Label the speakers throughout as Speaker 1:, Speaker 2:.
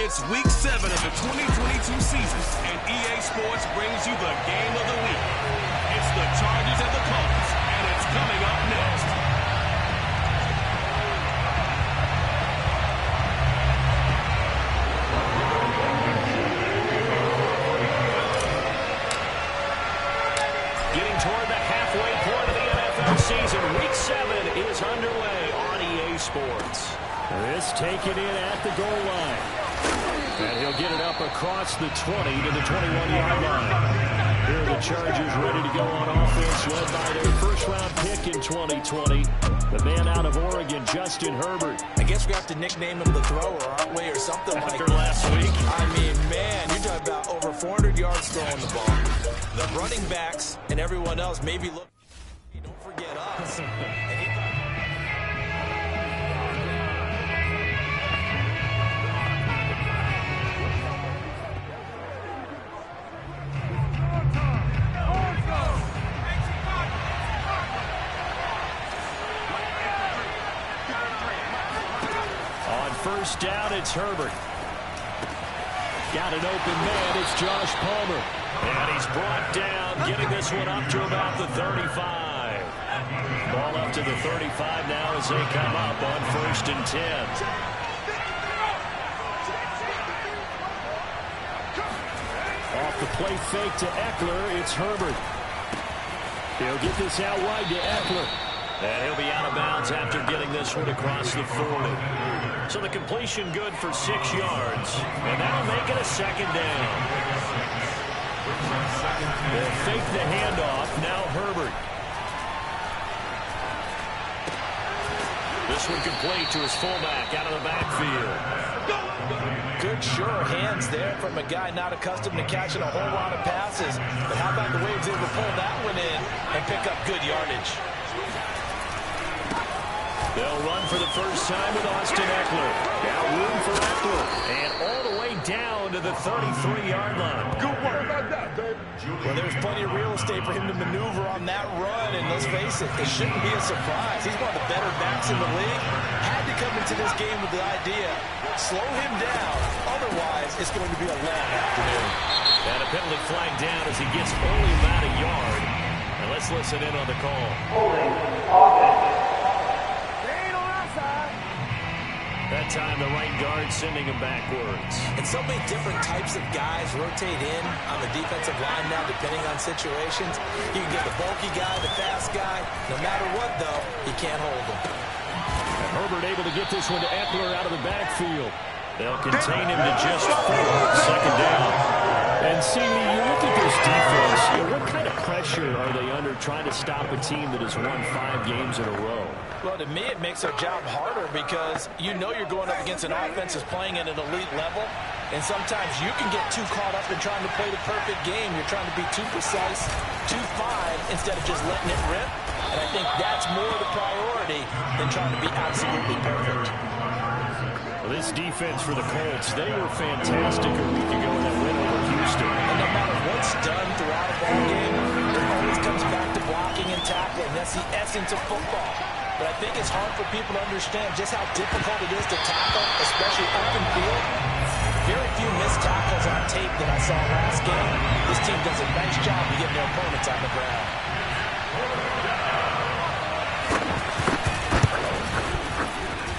Speaker 1: It's week 7 of the 2022 season, and EA Sports brings you the game of the week. It's the Chargers and the Colts, and it's coming up next. Getting toward the halfway point of the NFL season, week 7 is underway on EA Sports.
Speaker 2: This taken in at the goal line. And he'll get it up across the 20 to the 21-yard line. Here are the Chargers ready to go on offense, led by their first-round pick in 2020, the man out of Oregon, Justin Herbert.
Speaker 3: I guess we have to nickname him the thrower, aren't we, or something like that.
Speaker 1: After last week.
Speaker 3: I mean, man, you're talking about over 400 yards throwing the ball. The running backs and everyone else maybe look. Don't forget us.
Speaker 2: First down, it's Herbert. Got an open man, it's Josh Palmer. And he's brought down, getting this one up to about the 35. Ball up to the 35 now as they come up on 1st and 10. Off the play fake to Eckler, it's Herbert. He'll get this out wide to Eckler. And he'll be out of bounds after getting this one across the 40. So the completion good for 6 yards. And that'll make it a 2nd down. They'll fake the handoff. Now Herbert. This one complete to his fullback out of the backfield.
Speaker 3: Good, sure hands there from a guy not accustomed to catching a whole lot of passes. But how about the way he was able to pull that one in and pick up good yardage?
Speaker 2: They'll run for the first time with Austin Eckler. Now room for Eckler. And all the way down to the 33-yard line.
Speaker 4: Good work about that, baby.
Speaker 3: Well, there's plenty of real estate for him to maneuver on that run. And let's face it, it shouldn't be a surprise. He's one of the better backs in the league. Had to come into this game with the idea, slow him down. Otherwise, it's going to be a long afternoon.
Speaker 2: And a penalty flag down as he gets only about a yard. And let's listen in on the call.
Speaker 5: Holding offense.
Speaker 2: That time, the right guard sending him backwards.
Speaker 3: And so many different types of guys rotate in on the defensive line now, depending on situations. You can get the bulky guy, the fast guy. No matter what, though, he can't hold him.
Speaker 2: And Herbert able to get this one to Eckler out of the backfield. They'll contain him to just 4. 2nd down. And see, you look at this defense, what kind of pressure are they under trying to stop a team that has won 5 games in a row?
Speaker 3: Well, to me, it makes their job harder because you know you're going up against an offense that's playing at an elite level. And sometimes you can get too caught up in trying to play the perfect game. You're trying to be too precise, too fine, instead of just letting it rip. And I think that's more the priority than trying to be absolutely perfect.
Speaker 2: Well, this defense for the Colts, they were fantastic a week ago in that win over Houston.
Speaker 3: And no matter what's done throughout a ball game, it always comes back to blocking and tackling. That's the essence of football. But I think it's hard for people to understand just how difficult it is to tackle, especially open field. Very few missed tackles on tape that I saw last game. This team does a nice job of getting their opponents on the ground.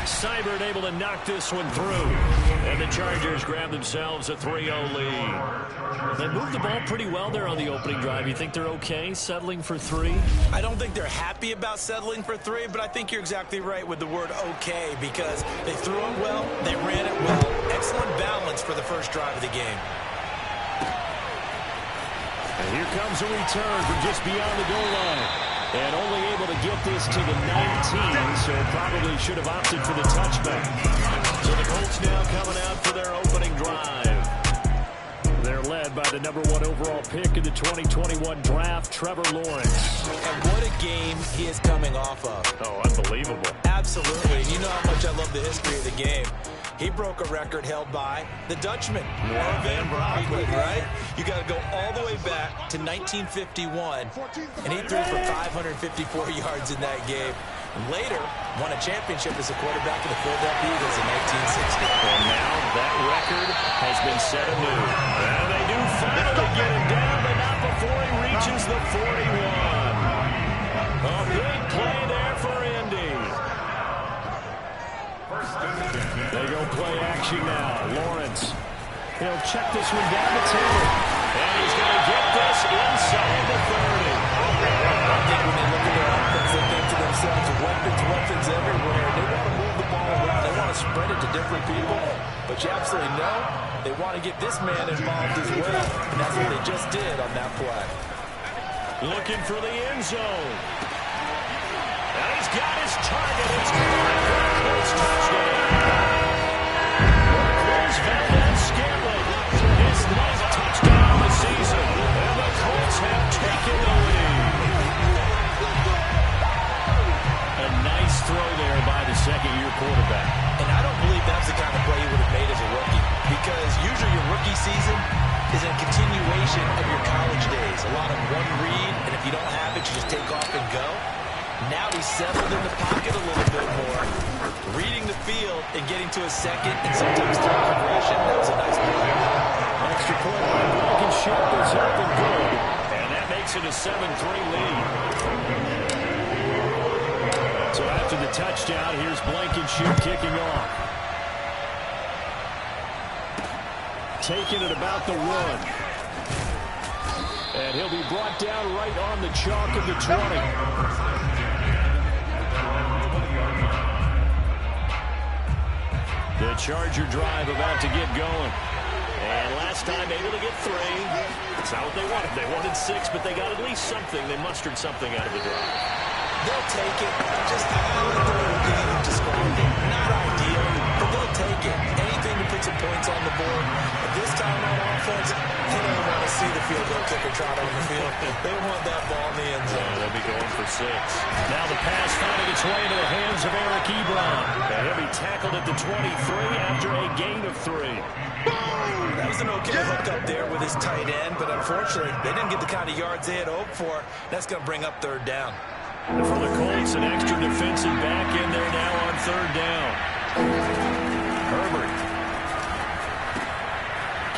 Speaker 2: Seibert able to knock this one through. And the Chargers grab themselves a 3-0 lead. They moved the ball pretty well there on the opening drive. You think they're okay settling for 3?
Speaker 3: I don't think they're happy about settling for 3, but I think you're exactly right with the word okay because they threw it well, they ran it well. Excellent balance for the first drive of the game.
Speaker 2: And here comes a return from just beyond the goal line. And only able to get this to the 19, so probably should have opted for the touchback. So the Colts now coming out for their opening drive. They're led by the #1 overall pick in the 2021 draft, Trevor Lawrence.
Speaker 3: And what a game he is coming off of.
Speaker 2: Oh, unbelievable.
Speaker 3: Absolutely. You know how much I love the history of the game. He broke a record held by the Dutchman, Noah Van Brocklin, right? You got to go all the way back to 1951, and he threw for 554 yards in that game. Later, won a championship as a quarterback for the Philadelphia Eagles in 1960.
Speaker 2: And now that record has been set anew. And they do finally get him down, but not before he reaches the 41. A big play there for Indy. They go play action now. Lawrence. He'll check this one down the table. And he's going to get this inside the 30.
Speaker 3: I think when they look at their offense, they think to themselves, weapons everywhere. They want to move the ball around. They want to spread it to different people. But you absolutely know they want to get this man involved as well. And that's what they just did on that play.
Speaker 2: Looking for the end zone. And he's got his target. It's caught for a Colts touchdown. Marquez Valdes-Scantling, his ninth touchdown of the season. And the Colts have taken the lead. A nice throw there by the second-year quarterback.
Speaker 3: And I don't believe that's the kind of play he would have made as a rookie. Because usually your rookie season is a continuation of your college days. A lot of one read, and if you don't have it, you just take off and go. Now he's settled in the pocket a little bit more, reading the field and getting to a second and sometimes third progression. That was a nice play.
Speaker 2: Extra point by Blankenship is up and good. And that makes it a 7-3 lead. So after the touchdown, here's Blankenship kicking off. Taking it about the 1. And he'll be brought down right on the chalk of the 20. The Charger drive about to get going. And last time able to get 3. That's not what they wanted. They wanted 6, but they got at least something. They mustered something out of the drive.
Speaker 3: They'll take it. Just how the little game described it. Not ideal, but they'll take it. Anything to put some points on the board. But this time on offense, they don't want to see the field goal kicker trot on the field. They want that ball in the end zone.
Speaker 2: Yeah, they'll be going for 6. Now the pass finding its way into the hands of Eric Ebron. And he'll be tackled at the 23 after a gain of 3.
Speaker 3: That was an okay hook up there with his tight end, but unfortunately, they didn't get the kind of yards they had hoped for. That's going to bring up 3rd down.
Speaker 2: And for the Colts, an extra defensive back in there now on 3rd down. Herbert.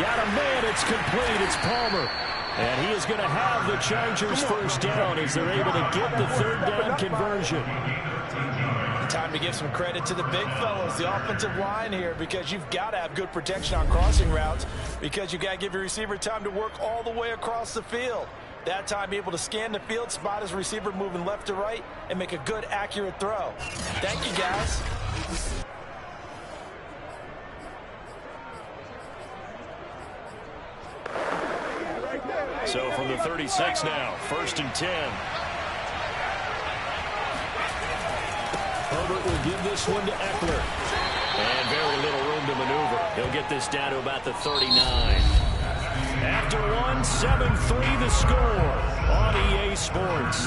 Speaker 2: Got a man, it's complete, it's Palmer. And he is going to have the Chargers 1st down as they're able to get the 3rd down conversion.
Speaker 3: Time to give some credit to the big fellows, the offensive line here, because you've got to have good protection on crossing routes, because you've got to give your receiver time to work all the way across the field. That time, be able to scan the field, spot his receiver moving left to right, and make a good, accurate throw. Thank you, guys.
Speaker 2: So from the 36 now, 1st and 10. Herbert will give this one to Eckler. And very little room to maneuver. He'll get this down to about the 39. After 1, 7-3 the score on EA Sports.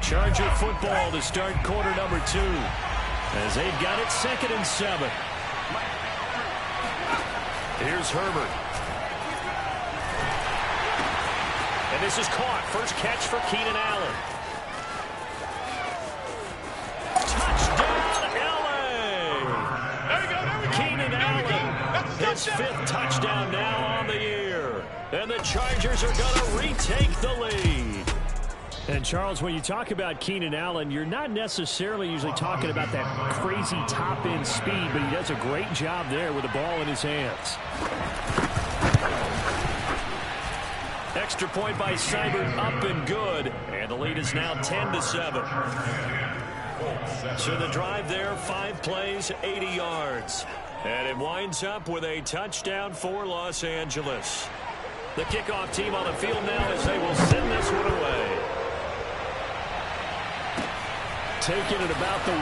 Speaker 2: Charger football to start quarter number 2. As they've got it 2nd and 7. Here's Herbert. And this is caught. First catch for Keenan Allen. Touchdown, L.A. There you go. There we go. Keenan Allen. His 5th touchdown now on the year. And the Chargers are going to retake the lead. And, Charles, when you talk about Keenan Allen, you're not necessarily usually talking about that crazy top-end speed, but he does a great job there with the ball in his hands. Extra point by Seibert, up and good. And the lead is now 10-7. So the drive there, 5 plays, 80 yards. And it winds up with a touchdown for Los Angeles. The kickoff team on the field now as they will send this one away. Taking it about the 1.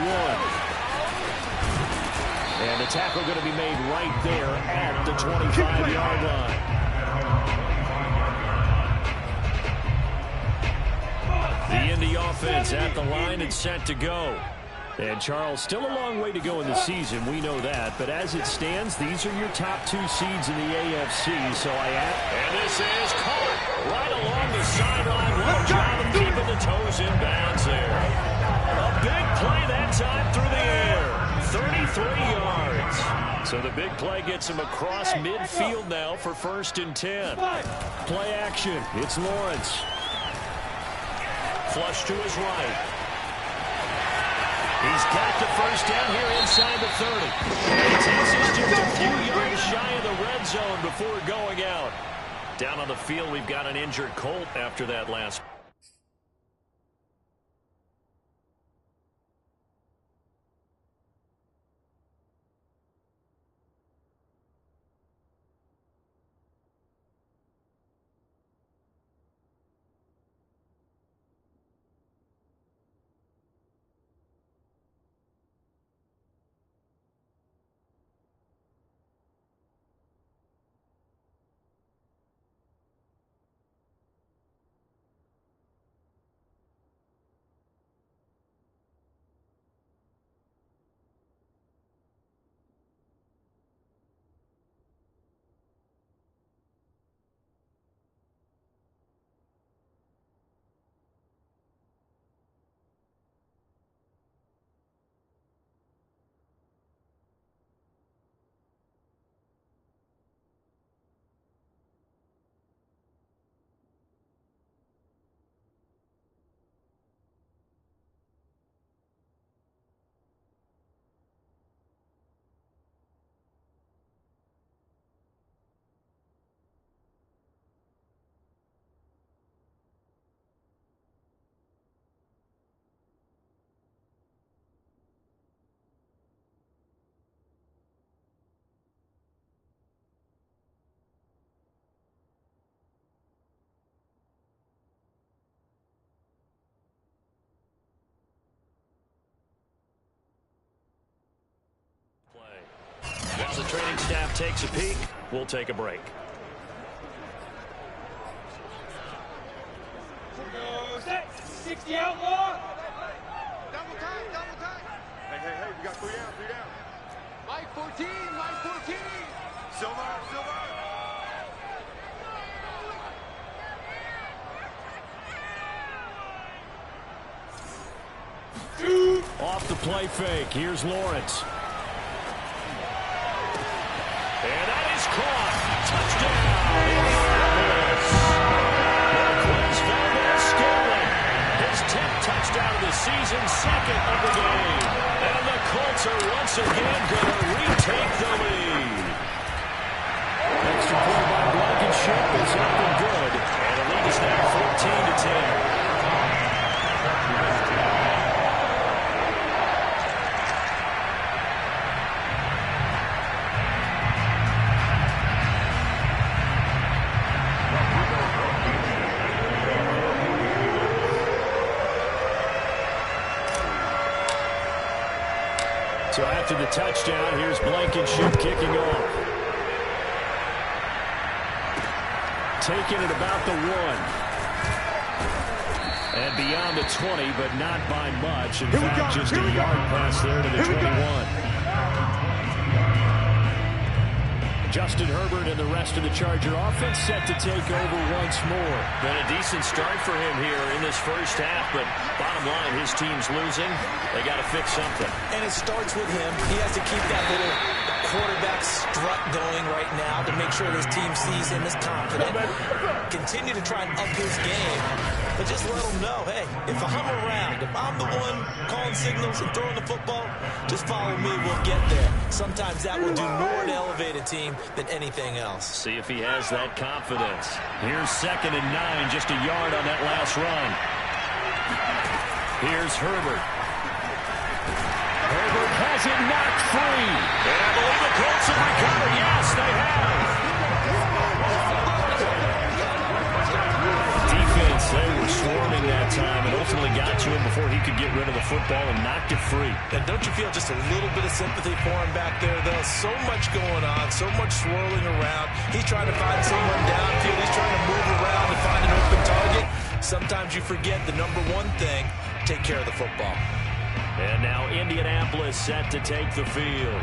Speaker 2: And the tackle going to be made right there at the 25-yard line. The Indy offense at the line and set to go. And, Charles, still a long way to go in the season. We know that. But as it stands, these are your top 2 seeds in the AFC. So I add. And this is caught right along the sideline. What a job So the big play gets him across midfield now for 1st and 10. Play action. It's Lawrence. Flush to his right. He's got the first down here inside the 30. He takes us just a few yards shy of the red zone before going out. Down on the field, we've got an injured Colt after that last. While the training staff takes a peek, we'll take a break.
Speaker 4: Set. 60 outlaw.
Speaker 6: Double time. Hey, we got 3 down. Mike 14. Silver.
Speaker 2: Off the play fake. Here's Lawrence. And that is caught. Touchdown. Marquez Valdez-Scantling. His 10th touchdown of the season, 2nd of the game. And the Colts are once again going to retake the lead. Extra point by Blankenship is up and good. And the lead is now 14-10. So after the touchdown, here's Blankenship kicking off. Taking it about the 1. And beyond the 20, but not by much. In fact, just a yard pass there to the 21. Justin Herbert and the rest of the Charger offense set to take over once more. Been a decent start for him here in this first half, but bottom line, his team's losing. They got to fix something.
Speaker 3: And it starts with him. He has to keep that little quarterback strut going right now to make sure his team sees him as confident. Continue to try and up his game, but just let him know, hey, if I'm around, if I'm the one calling signals and throwing the football, just follow me, we'll get there. Sometimes that will do more to elevate a team than anything else.
Speaker 2: See if he has that confidence. Here's 2nd and 9, just a yard on that last run. Here's Herbert. Herbert has it knocked free. And I believe the Colts have recovered. Yes, they have. Defense, they were swarming that time and ultimately got to him before he could get rid of the football and knocked it free.
Speaker 3: And don't you feel just a little bit of sympathy for him back there, though? So much going on, so much swirling around. He's trying to find someone downfield. He's trying to move around to find an open target. Sometimes you forget the number one thing, take care of the football.
Speaker 2: And now Indianapolis set to take the field.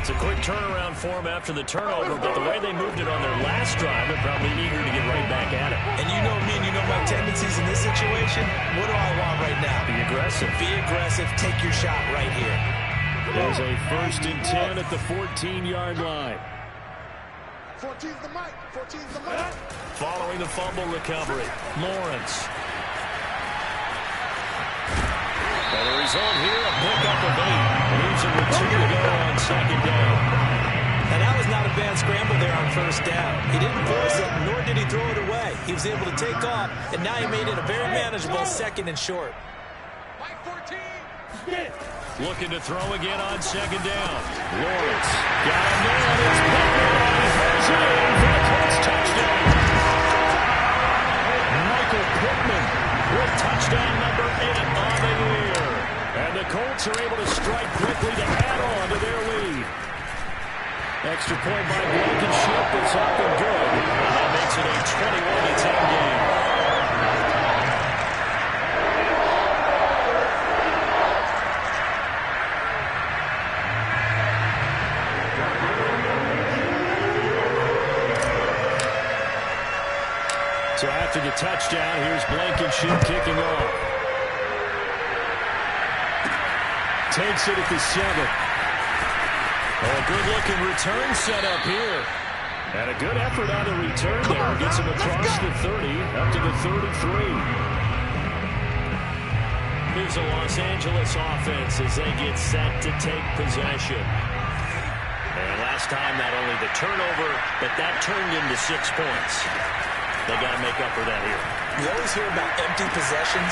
Speaker 2: It's a quick turnaround for them after the turnover, but the way they moved it on their last drive, they're probably eager to get right back at it.
Speaker 3: And you know me and you know my tendencies in this situation. What do I want right now?
Speaker 2: Be aggressive.
Speaker 3: Be aggressive. Take your shot right here.
Speaker 2: There's a 1st and 10 at the 14-yard line.
Speaker 6: 14's the mic. 14's the mic.
Speaker 2: Following the fumble recovery, Lawrence. And the result here, a pickup of 8. Leaves him with 2 to go on 2nd down.
Speaker 3: And that was not a bad scramble there on 1st down. He didn't force it, nor did he throw it away. He was able to take off, and now he made it a very manageable 2nd and short.
Speaker 6: Mike 14.
Speaker 2: Looking to throw again on 2nd down. Lawrence got him there, and it's throws it in for the Colts touchdown. Michael Pittman with touchdown number 8 on the year. And the Colts are able to strike quickly to add on to their lead. Extra point by Blankenship is up and good. And that makes it a 21-10 game. So after the touchdown, here's Blankenship kicking off. Takes it at the 7. A good-looking return set up here. And a good effort on the return there. Gets him across the 30, up to the 33. Here's the Los Angeles offense as they get set to take possession. And last time, not only the turnover, but that turned into 6 points. They got to make up for that here.
Speaker 3: We always hear about empty possessions,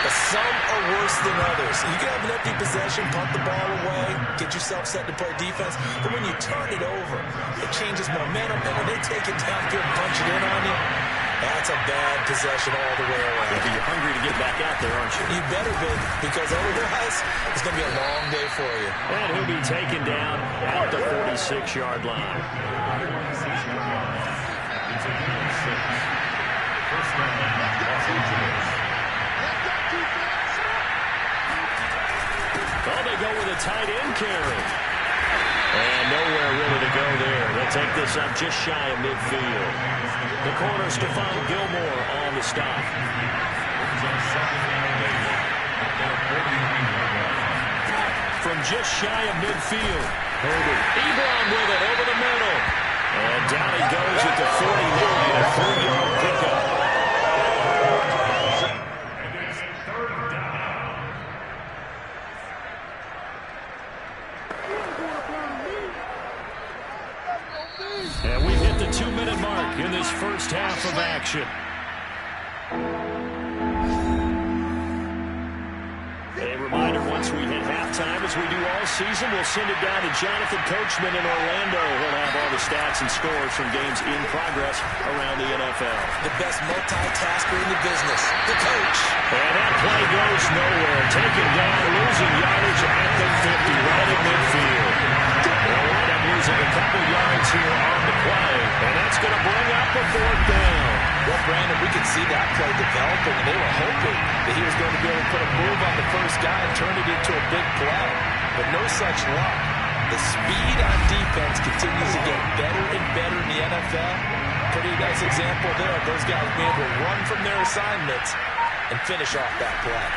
Speaker 3: but some are worse than others. You can have an empty possession, punt the ball away, get yourself set to play defense, but when you turn it over, it changes momentum, and when they take it downfield and punch it in on you, that's a bad possession all the way around.
Speaker 2: Yeah, you're hungry to get back out there, aren't you?
Speaker 3: You better be, because otherwise, it's going to be a long day for you.
Speaker 2: And he'll be taken down at the 46-yard line. Oh, they go with a tight end carry. And nowhere really to go there. They'll take this up just shy of midfield. The corner, Stephon Gilmore on the stop. From just shy of midfield, Herbert. Ebron with it over the middle. And down he goes at the 49, a 3-yard pickup. And we've hit the 2-minute mark in this first half of action. A reminder, once we hit halftime, as we do all season, we'll send it down to Jonathan Coachman in Orlando. He'll have all the stats and scores from games in progress around the NFL.
Speaker 3: The best multitasker in the business, the coach.
Speaker 2: And that play goes nowhere. Taken down, losing yardage at the 50, right at midfield. They'll wind up losing a couple yards here on the play, and that's going to bring up a 4th down.
Speaker 3: Well, Brandon, we could see that play developing, and they were hoping that he was going to be able to put a move on the first guy and turn it into a big play. But no such luck. The speed on defense continues to get better and better in the NFL. Pretty nice example there of those guys being able to run from their assignments and finish off that play.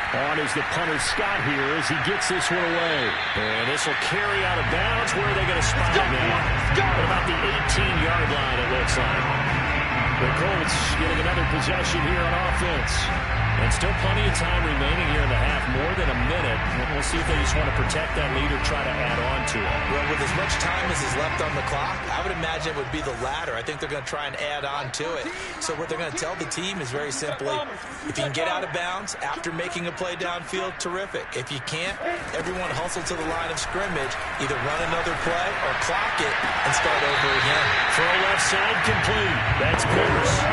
Speaker 2: On is the punter Scott here as he gets this one away. And this will carry out of bounds. Where are they going to spot it now? At about the 18-yard line, it looks like. The Colts getting another possession here on offense. And still plenty of time remaining here in the half, more than a minute. We'll see if they just want to protect that lead or try to add on to it.
Speaker 3: Well, with as much time as is left on the clock, I would imagine it would be the latter. I think they're going to try and add on to it. So what they're going to tell the team is very simply, if you can get out of bounds after making a play downfield, terrific. If you can't, everyone hustle to the line of scrimmage, either run another play or clock it and start over again.
Speaker 2: Throw left side complete. That's Pierce.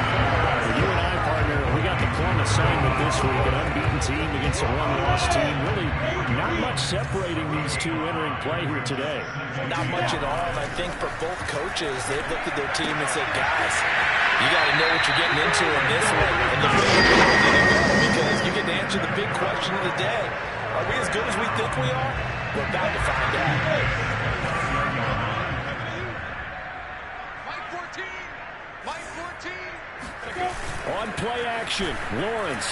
Speaker 2: You and I, partner, we got the plum assignment this week, an unbeaten team against a one-loss team. Really not much separating these two entering play here today.
Speaker 3: Not much at all, and I think for both coaches, they've looked at their team and said, guys, you got to know what you're getting into in this one, and you better be ready to go, because you get to answer the big question of the day. Are we as good as we think we are? We're about to find out.
Speaker 6: Mike 14. Mike 14.
Speaker 2: On play action, Lawrence.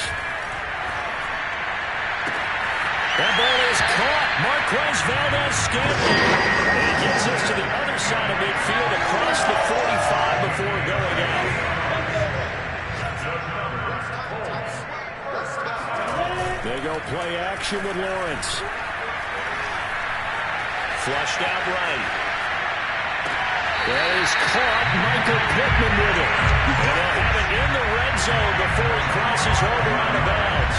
Speaker 2: That ball is caught. Marquez Valdez-Scantling. And he gets us to the other side of midfield across the 45 before going out. They go play action with Lawrence. Flushed out right. That is caught. Michael Pittman with it. And they'll have it in the red zone before he crosses over out of bounds.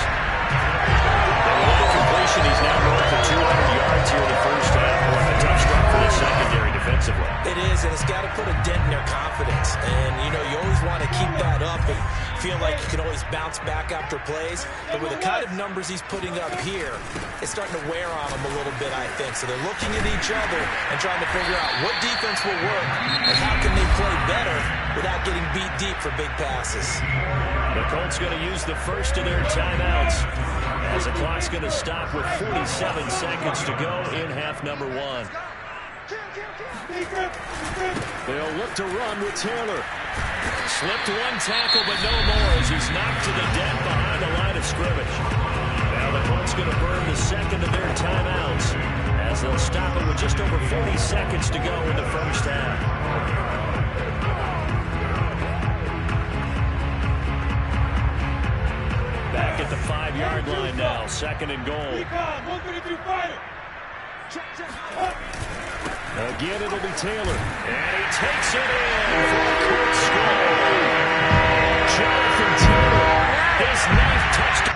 Speaker 2: And with the completion, he's now going for 200 yards here in the first half. A tough start for the secondary defensively.
Speaker 3: It is, and it's got to put a dent in their confidence. And, you know, you always want to keep that up and feel like you can always bounce back after plays. But with the kind of numbers he's putting up here, it's starting to wear on them a little bit, I think. So they're looking at each other and trying to figure out what defense will work and how can they play better without getting beat deep for big passes.
Speaker 2: The Colts going to use the first of their timeouts as the clock's going to stop with 47 seconds to go in half number one. They'll look to run with Taylor. Slipped one tackle, but no more as he's knocked to the deck behind the line of scrimmage. Now the Colts going to burn the second of their timeouts as they'll stop it with just over 40 seconds to go in the first half. Back at the 5-yard line now, second and goal. Again, it'll be Taylor. And he takes it in for a quick score. Jonathan Taylor, his 9th touchdown.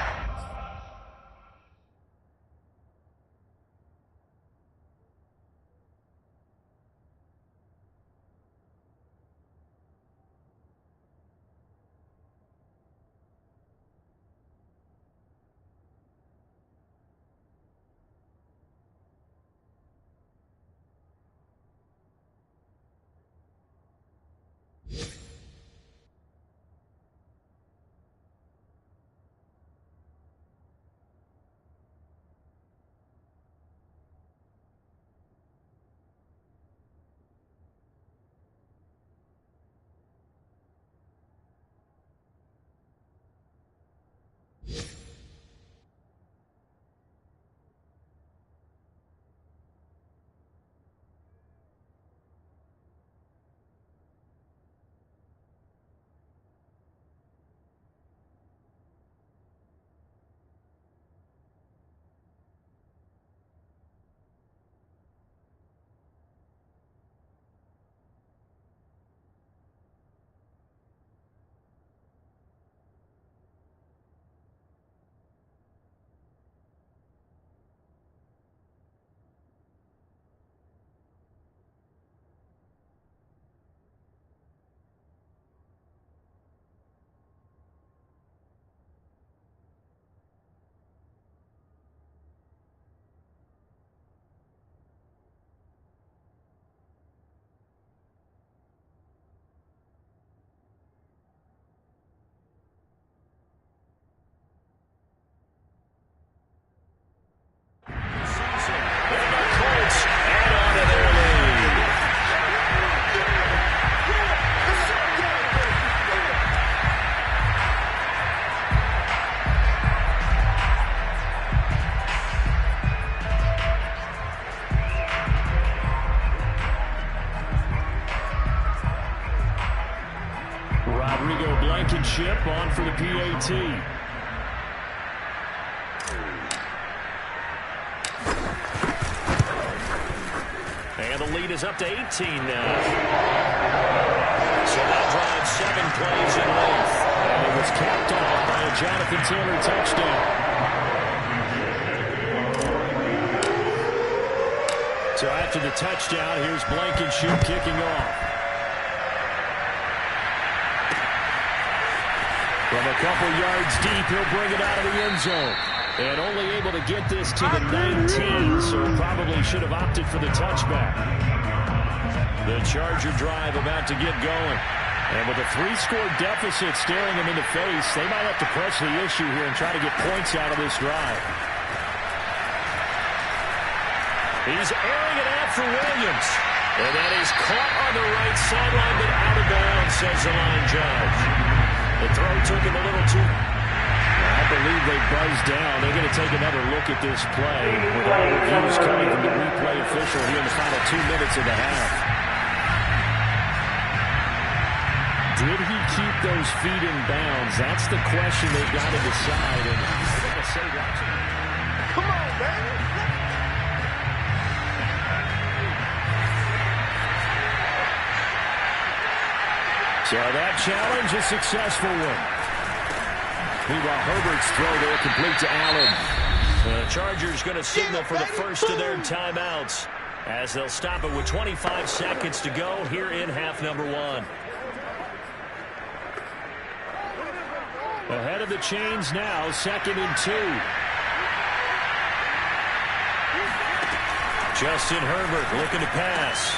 Speaker 2: Blankenship on for the PAT. And the lead is up to 18 now. So that drives 7 plays in length. And it was capped off by a Jonathan Taylor touchdown. So after the touchdown, here's Blankenship kicking off. From a couple yards deep, he'll bring it out of the end zone. And only able to get this to the 19, so probably should have opted for the touchback. The Charger drive about to get going. And with a 3-score deficit staring them in the face, they might have to press the issue here and try to get points out of this drive. He's airing it out for Williams. And that is caught on the right sideline, but out of bounds, says the line judge. The throw took him a little too. I believe they buzz down. They're going to take another look at this play with all reviews coming from the replay official here in the final 2 minutes of the half. Did he keep those feet in bounds? That's the question they've got to decide. And they're going to say that's it.
Speaker 6: Come on, baby.
Speaker 2: So that challenge, a successful one. Meanwhile, Herbert's throw there complete to Allen. The Chargers going to signal for the first of their timeouts as they'll stop it with 25 seconds to go here in half number 1. Ahead of the chains now, 2nd and 2. Justin Herbert looking to pass.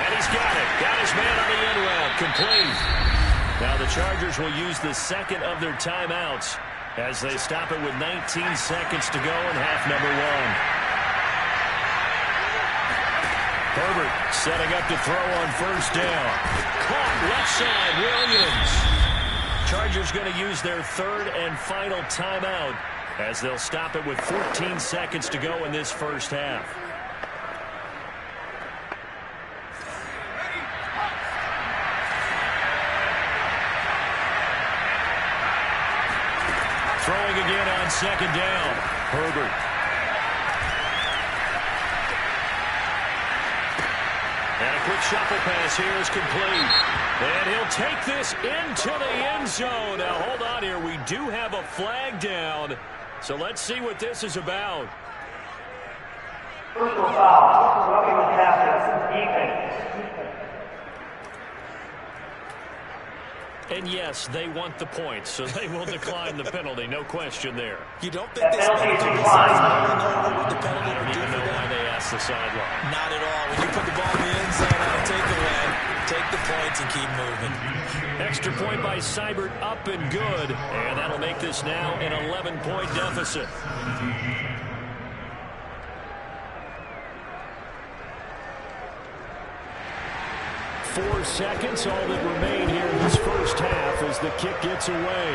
Speaker 2: And he's got it. Got his man on the end route. Complete. Now the Chargers will use the second of their timeouts as they stop it with 19 seconds to go in half number 1. Herbert setting up to throw on first down. Caught left side, Williams. Chargers going to use their third and final timeout as they'll stop it with 14 seconds to go in this first half. Throwing again on second down. Herbert. And a quick shuffle pass here is complete. And he'll take this into the end zone. Now, hold on here. We do have a flag down. So let's see what this is about.
Speaker 5: Personal foul. Roughing the passer. Defense.
Speaker 2: And yes, they want the points, so they will decline the penalty. No question there.
Speaker 3: You don't think this penalty is the penalty or do know
Speaker 2: why they asked the sideline.
Speaker 3: Not at all. When you put the ball in the end zone, I'll take the win, take the points, and keep moving.
Speaker 2: Extra point by Seibert, up and good. And that'll make this now an 11-point deficit. 4 seconds, all that remain here in this first half as the kick gets away.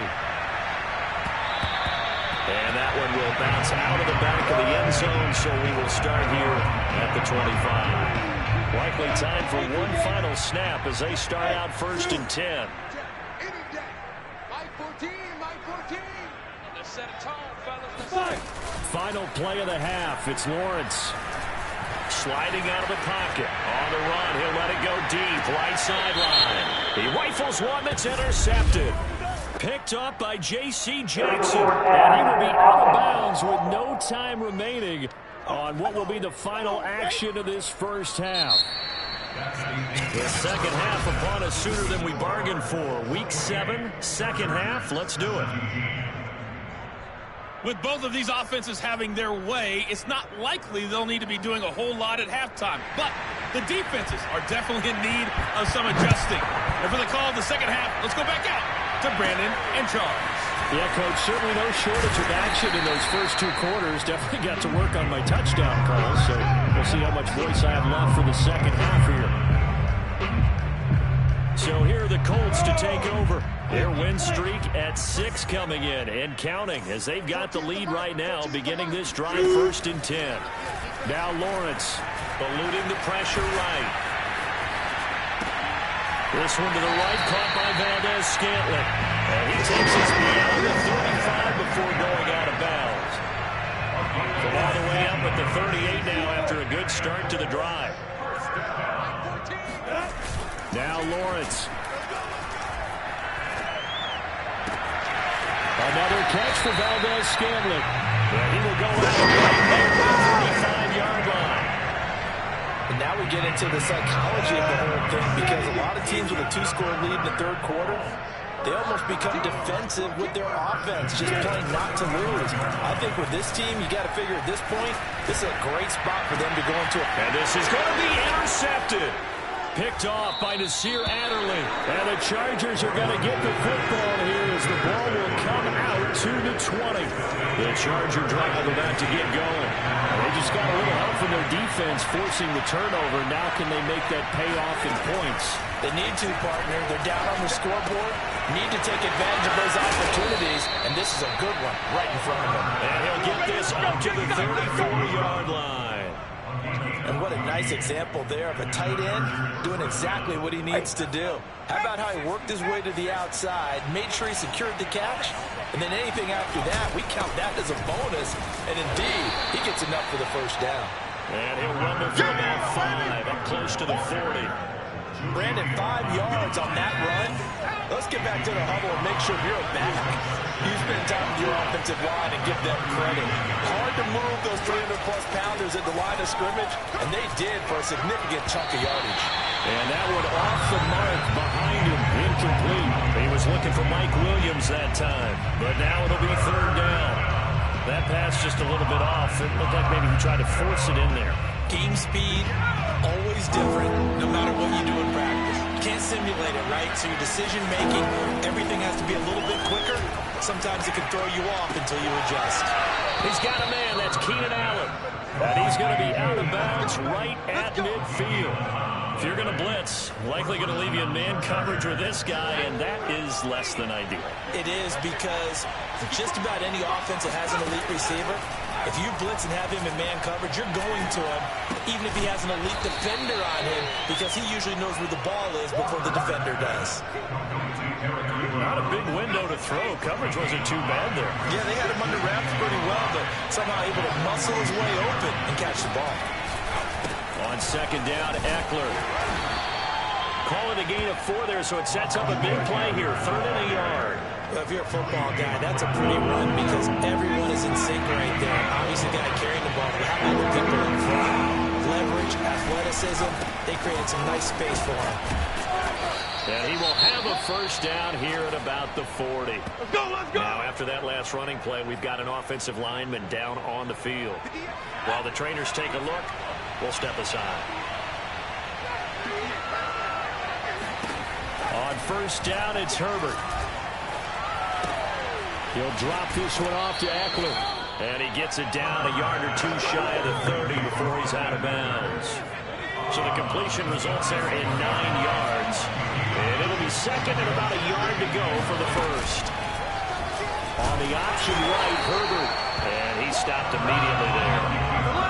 Speaker 2: And that one will bounce out of the back of the end zone, so we will start here at the 25. Likely time for one final snap as they start out 1st and 10. Final play of the half. It's Lawrence. Sliding out of the pocket. On the run. He'll let it go deep. Right sideline. He rifles one that's intercepted. Picked up by J.C. Jackson. And he will be out of bounds with no time remaining on what will be the final action of this first half. The second half upon us sooner than we bargained for. Week 7, second half. Let's do it.
Speaker 7: With both of these offenses having their way, it's not likely they'll need to be doing a whole lot at halftime. But the defenses are definitely in need of some adjusting. And for the call of the second half, let's go back out to Brandon and Charles.
Speaker 2: Yeah, Coach, certainly no shortage of action in those first 2 quarters. Definitely got to work on my touchdown calls, so we'll see how much voice I have left for the second half here. So here are the Colts to take over. Their win streak at 6 coming in and counting as they've got the lead right now beginning this drive 1st and 10. Now Lawrence eluding the pressure right. This one to the right, caught by Valdez-Scantling. And he takes us beyond the 35 before going out of bounds. From all the way up at the 38 now after a good start to the drive. Now Lawrence. Another catch for Valdez-Scantling. And he will go out right there at the 35-yard line.
Speaker 3: And now we get into the psychology of the whole thing because a lot of teams with a 2-score lead in the 3rd quarter, they almost become defensive with their offense, just playing not to lose. I think with this team, you got to figure at this point, this is a great spot for them to go into it.
Speaker 2: And this is going to be intercepted. Picked off by Nasir Adderley. And the Chargers are going to get the football here as the ball will come out to the 20. The Charger drive about to get going. They just got a little help from their defense forcing the turnover. Now can they make that pay off in points?
Speaker 3: They need to, partner. They're down on the scoreboard. Need to take advantage of those opportunities, and this is a good one right in front of them.
Speaker 2: And he'll get this up to the 34-yard line.
Speaker 3: And what a nice example there of a tight end doing exactly what he needs to do. How about how he worked his way to the outside, made sure he secured the catch, and then anything after that, we count that as a bonus. And indeed, he gets enough for the first down.
Speaker 2: And he'll rumble for about 5, up close to the 40.
Speaker 3: Brandon, 5 yards on that run. Let's get back to the huddle and make sure you're back. You spend time with your offensive line and give them credit. Hard to move those 300-plus pounders at the line of scrimmage, and they did for a significant chunk of yardage.
Speaker 2: And that one off the mark behind him, incomplete. He was looking for Mike Williams that time, but now it'll be 3rd down. That pass just a little bit off. It looked like maybe he tried to force it in there.
Speaker 3: Game speed, always different, no matter what you do in practice. You can't simulate it, right? So your decision-making, everything has to be a little bit quicker. Sometimes it can throw you off until you adjust.
Speaker 2: He's got a man. That's Keenan Allen. And he's going to be out of bounds right at midfield. If you're going to blitz, likely going to leave you in man coverage with this guy, and that is less than ideal.
Speaker 3: It is, because just about any offense that has an elite receiver, if you blitz and have him in man coverage, you're going to him, even if he has an elite defender on him, because he usually knows where the ball is before the defender does.
Speaker 2: Not a big window to throw. Coverage wasn't too bad there.
Speaker 3: Yeah, they had him under wraps pretty well, but somehow able to muscle his way open and catch the ball.
Speaker 2: On 2nd down, Eckler. Call it a gain of 4 there, so it sets up a big play here. 3rd and a yard.
Speaker 3: Well, if you're a football guy, that's a pretty run because everyone is in sync right there. Obviously, the guy carrying the ball, but how about the people in front? Leverage, athleticism, they created some nice space for him.
Speaker 2: And he will have a 1st down here at about the 40.
Speaker 4: Let's go, let's go!
Speaker 2: Now, after that last running play, we've got an offensive lineman down on the field. While the trainers take a look, we'll step aside. On 1st down, it's Herbert. He'll drop this one off to Eckler. And he gets it down a yard or 2 shy of the 30 before he's out of bounds. So the completion results there in 9 yards. And it'll be 2nd and about a yard to go for the 1st. On the option right, Herbert. And he stopped immediately there.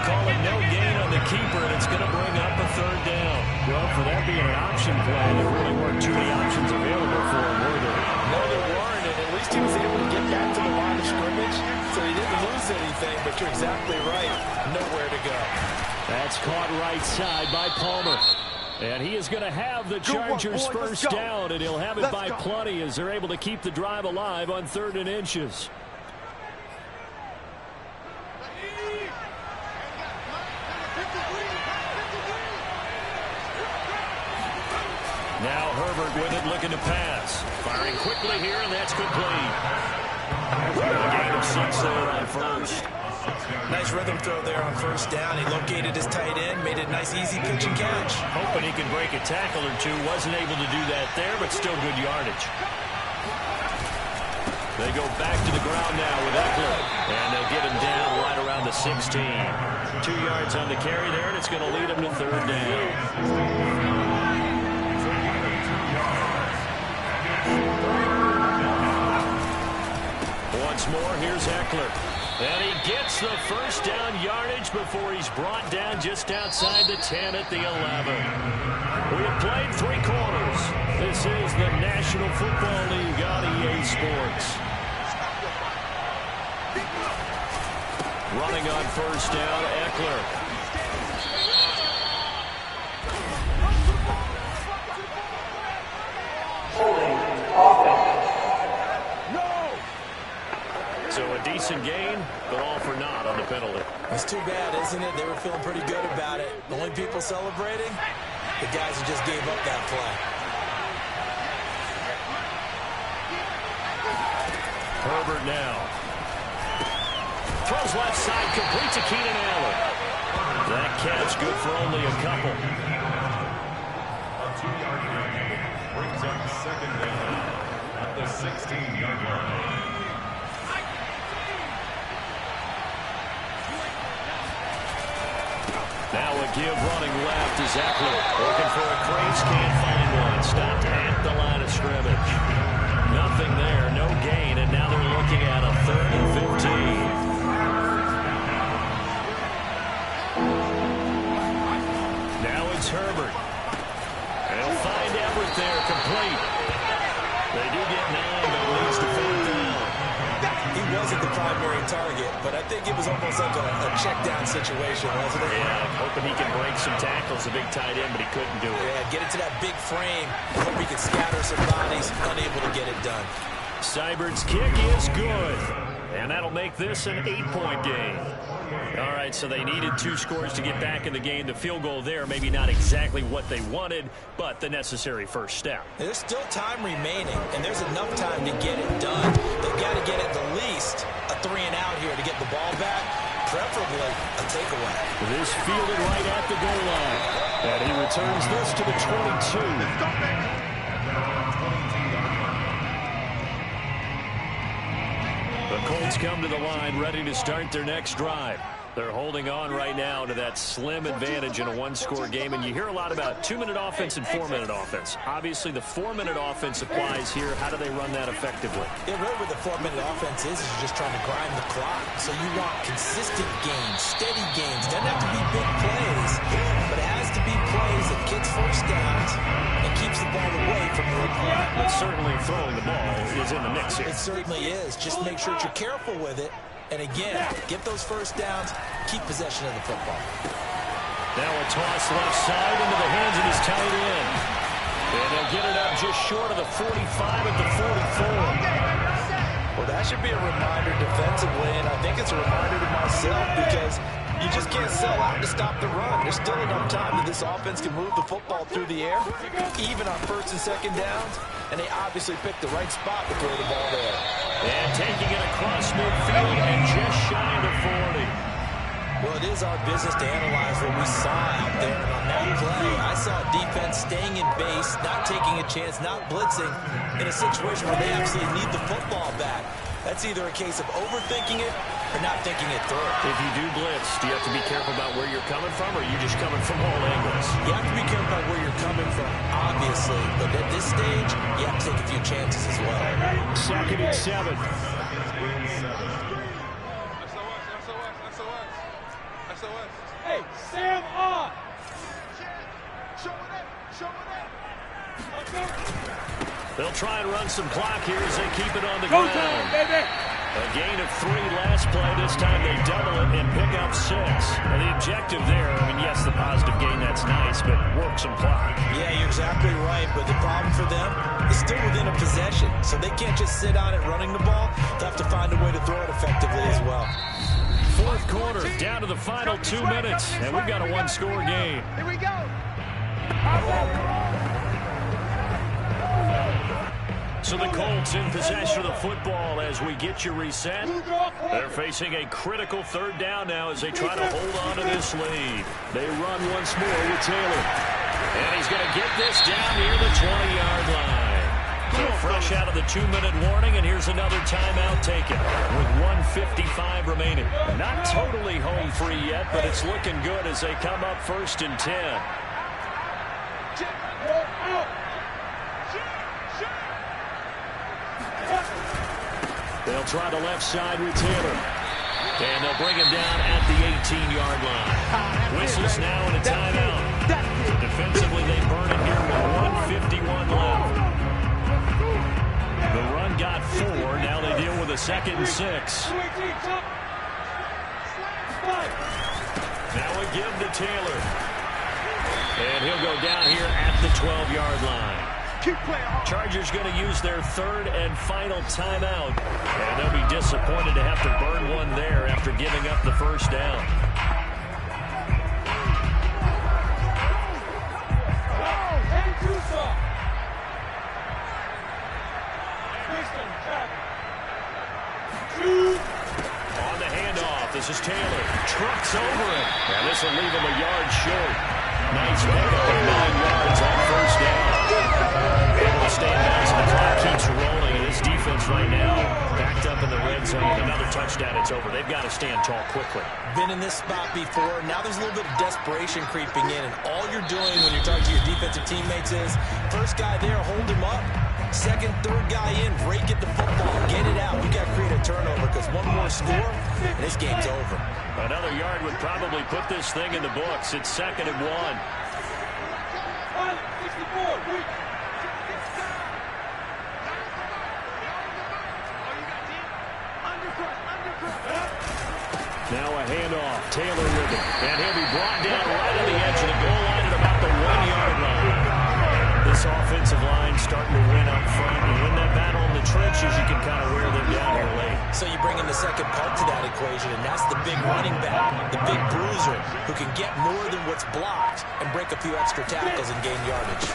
Speaker 2: Call it no gain on the keeper, and it's going to bring up a 3rd down. Well, for that being an option play, there really weren't too many options available for him, were there?
Speaker 3: No, there weren't, and at least he was able to get back to the line of scrimmage, so he didn't lose anything, but you're exactly right. Nowhere to go.
Speaker 2: That's caught right side by Palmer. And he is going to have the Chargers first down, and he'll have it by plenty as they're able to keep the drive alive on 3rd and inches. Now Herbert with it, looking to pass. Firing quickly here, and that's complete. A gain of 6 there on 1st.
Speaker 3: Nice rhythm throw there on 1st down. He located his tight end, made it a nice, easy pitch and catch.
Speaker 2: Hoping he could break a tackle or two. Wasn't able to do that there, but still good yardage. They go back to the ground now with Eckler. And they'll get him down right around the 16. 2 yards on the carry there, and it's going to lead him to 3rd down. Once more, here's Eckler. And he gets the 1st down yardage before he's brought down just outside the 10 at the 11. We have played 3 quarters. This is the National Football League on EA Sports. Running on 1st down, Eckler.
Speaker 5: Holding offense.
Speaker 2: So a decent gain, but all for naught on the penalty.
Speaker 3: That's too bad, isn't it? They were feeling pretty good about it. The only people celebrating, the guys who just gave up that play.
Speaker 2: Herbert now. Throws left side, complete to Keenan Allen. That catch good for only a couple.
Speaker 8: A 2-yard gain brings up 2nd down at the 16-yard line.
Speaker 2: give running left is Eckler. Looking for a crease, can't find one. Stopped at the line of scrimmage. Nothing there, no gain, and now they're looking at a 3rd and 15. Now it's Herbert. They'll find Everett there, complete. They do get 9, but leads to 4th down.
Speaker 3: He wasn't the primary target, but I think it was almost like a check-down situation, wasn't it?
Speaker 2: Yeah, hoping he can break some tackles, a big tight end, but he couldn't do it.
Speaker 3: Yeah, get into that big frame. Hope he could scatter some bodies, unable to get it done.
Speaker 2: Seibert's kick is good, and that'll make this an 8-point game. All right, so they needed 2 scores to get back in the game. The field goal there, maybe not exactly what they wanted, but the necessary first step.
Speaker 3: There's still time remaining, and there's enough time to get it done. They've got to get at the least a 3-and-out here to get the ball back, preferably a takeaway.
Speaker 2: This fielded right at the goal line, and he returns this to the 22. The Colts come to the line ready to start their next drive. They're holding on right now to that slim advantage in a 1-score game, and you hear a lot about 2-minute offense and 4-minute offense. Obviously, the 4-minute offense applies here. How do they run that effectively?
Speaker 3: Yeah, really what the 4-minute offense is you're just trying to grind the clock. So you want consistent gains, steady gains. Doesn't have to be big plays, but it has to be plays that gets first downs and keeps the ball away from your opponent.
Speaker 2: But certainly throwing the ball is in the mix here.
Speaker 3: It certainly is. Just make sure that you're careful with it. And again, get those first downs, keep possession of the football.
Speaker 2: Now a toss left side into the hands of his tight end. And they'll get it up just short of the 45 at the 44.
Speaker 3: Well, that should be a reminder defensively, and I think it's a reminder to myself because you just can't sell out to stop the run. There's still enough time that this offense can move the football through the air, even on 1st and 2nd downs, and they obviously picked the right spot to throw the ball there.
Speaker 2: And taking it across midfield and just shy of the 40.
Speaker 3: Well, it is our business to analyze what we saw out there. And on that play, I saw defense staying in base, not taking a chance, not blitzing in a situation where they absolutely need the football back. That's either a case of overthinking it or not thinking it through.
Speaker 2: If you do blitz, do you have to be careful about where you're coming from, or are you just coming from all angles?
Speaker 3: You have to be careful about where you're coming from, obviously. But at this stage, you have to take a few chances as well.
Speaker 2: 2nd and 7.
Speaker 4: Hey, Sam on.
Speaker 2: They'll try and run some clock here as they keep it on the
Speaker 4: Go
Speaker 2: ground.
Speaker 4: time, baby.
Speaker 2: A gain of 3 last play. This time they double it and pick up 6. Now the objective there, I mean, yes, the positive gain, that's nice, but work some clock.
Speaker 3: Yeah, you're exactly right, but the problem for them is still within a possession, so they can't just sit on it running the ball. They'll have to find a way to throw it effectively as well.
Speaker 2: 4th quarter, down to the final 2 minutes, and we've got a 1-score game.
Speaker 6: Here we go.
Speaker 2: So the Colts in possession of the football as we get you reset. They're facing a critical 3rd down now as they try to hold on to this lead. They run once more with Taylor. And he's going to get this down near the 20-yard line. So fresh out of the 2-minute warning, and here's another timeout taken with 1:55 remaining. Not totally home free yet, but it's looking good as they come up 1st and 10. They'll try the left side with Taylor. And they'll bring him down at the 18-yard line. Whistles now and a timeout. Defensively, they burn it here with 1:51 left. The run got 4. Now they deal with a 2nd and 6. Now a give to Taylor. And he'll go down here at the 12-yard line. Chargers going to use their 3rd and final timeout. And they'll be disappointed to have to burn one there after giving up the 1st down. On the handoff, this is Taylor. Trucks over it. Now this will leave him a yard short. Nice pickup of 9 yards on 1st down. Able to stay in bounds, and the clock keeps rolling. And this defense right now backed up up in the red zone, another touchdown, it's over. They've got to stand tall quickly.
Speaker 3: Been in this spot before. Now there's a little bit of desperation creeping in, and all you're doing when you're talking to your defensive teammates is, first guy there, hold him up. Second, third guy in, break it the football, get it out. You got to create a turnover because one more score, and this game's over.
Speaker 2: Another yard would probably put this thing in the books. It's 2nd and 1.
Speaker 4: 64.
Speaker 2: Now a handoff. Taylor with it. And he'll be brought down right on the edge of the goal line at about the 1-yard line. This offensive line starting to win up front. And win that battle in the trenches, you can kind of wear them down here late.
Speaker 3: So you bring in the second part to that equation, and that's the big running back, the big bruiser, who can get more than what's blocked and break a few extra tackles and gain yardage.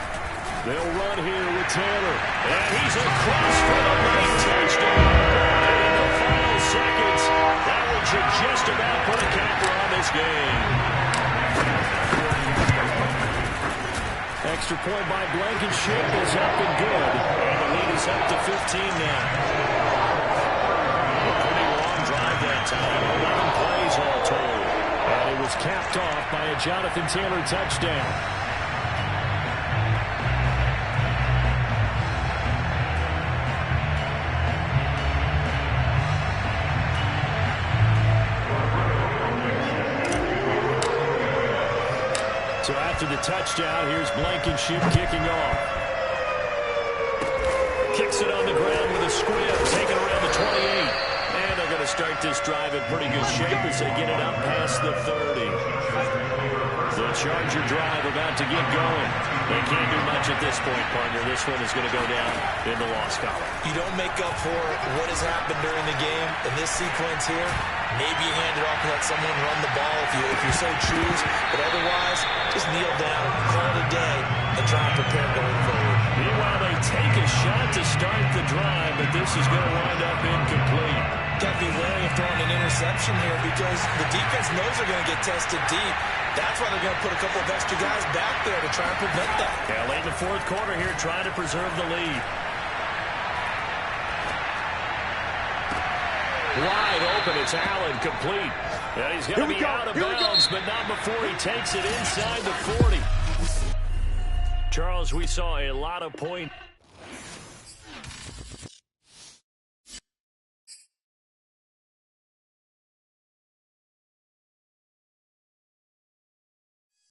Speaker 2: They'll run here with Taylor. And he's across for the late touchdown. And in the final seconds, that one should just about put a capper on this game. Extra point by Blankenship is up and good. And the lead is up to 15 now. A pretty long drive that time. 11 plays all told. And it was capped off by a Jonathan Taylor touchdown. So after the touchdown, here's Blankenship kicking off. Kicks it on the ground with a squib, taken around the 28. And they're going to start this drive in pretty good shape as they get it up past the 30. The Charger drive about to get going. They can't do much at this point, partner. This one is going to go down in the loss column.
Speaker 3: You don't make up for what has happened during the game in this sequence here. Maybe you hand it off and let someone run the ball if you so choose. But otherwise, just kneel down, call it a day, and try and prepare going forward.
Speaker 2: Meanwhile, they take a shot to start the drive, but this is going to wind up incomplete.
Speaker 3: Got to be wary of throwing an interception here because the defense knows they're going to get tested deep. That's why they're going to put a couple of extra guys back there to try and prevent that.
Speaker 2: Yeah, late in the fourth quarter here, trying to preserve the lead. Wide open, it's Allen, complete. And he's going to be out of bounds, but not before he takes it inside the 40. Charles, we saw a lot of points.